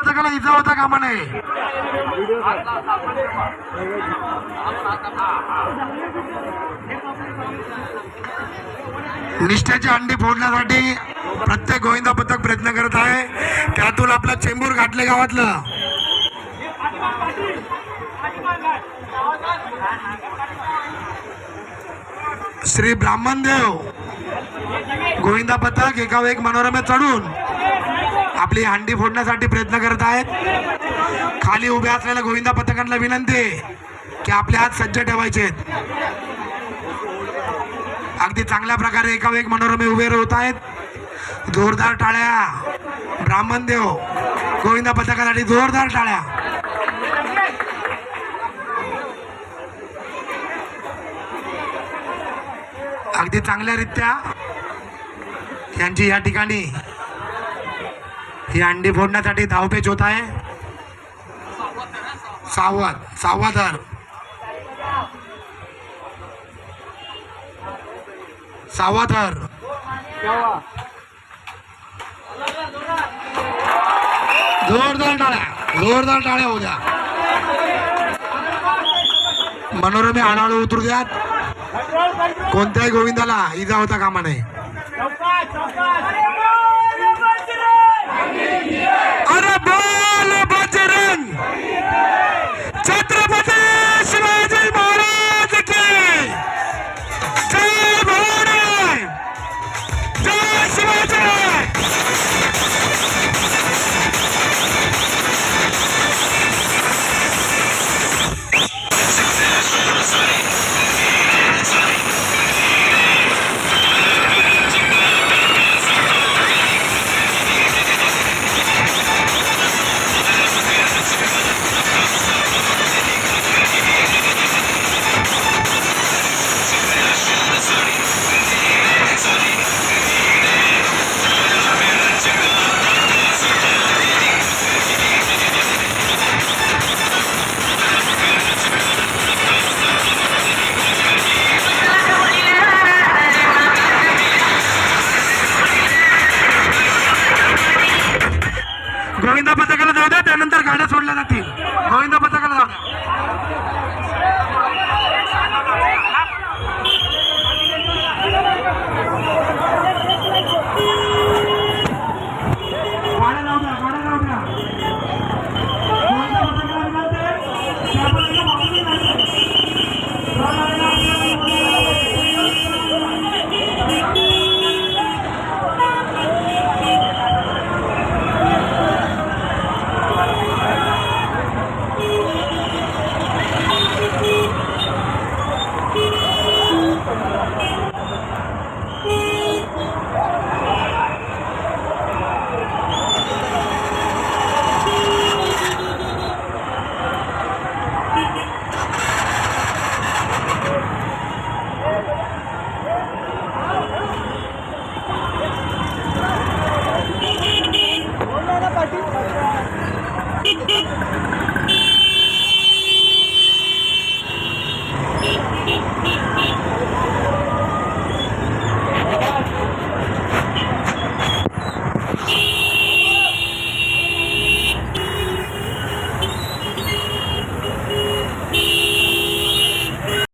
पथकाला इजा होता कामा नये. निष्ठेची अंडी फोडण्यासाठी प्रत्येक गोविंदा पथक प्रयत्न करत आहे. त्यातून आपला चेंबूर घाटले गावातलं श्री ब्राह्मणदेव गोविंदा पथक एकावर एक मनोरमेत चढून आपली हंडी फोडण्यासाठी प्रयत्न करत आहेत. खाली उभे असलेल्या गोविंदा पथकांना विनंती की आपले हात सज्ज ठेवायचे. अगदी चांगल्या प्रकारे एकावर एक मनोरमे उभे होत आहेत. जोरदार टाळ्या ब्राह्मणदेव गोविंदा पथकासाठी, जोरदार टाळ्या. अगदी चांगल्यारीत्या यांची या ठिकाणी ही अंडी फोडण्यासाठी धावपेच होत आहे. सहावा धर, सहावा धर. जोरदार टाळ्या, जोरदार टाळ्या होऊ द्या. मनोरमे हळूहळू उतरू द्यात. कोणत्याही गोविंदाला इजा होता कामा नये. अरे बोल बजरंग छत्रपती शिवाजी महाराज की जय. भवानी जय शिवाजी. गोविंदा पथकाला जाऊ द्या, त्यानंतर गाड्या सोडल्या जातील. गोविंदा पथकाला जाऊ द्या. गाड्या जाऊ द्या, गाड्या जाऊ द्या.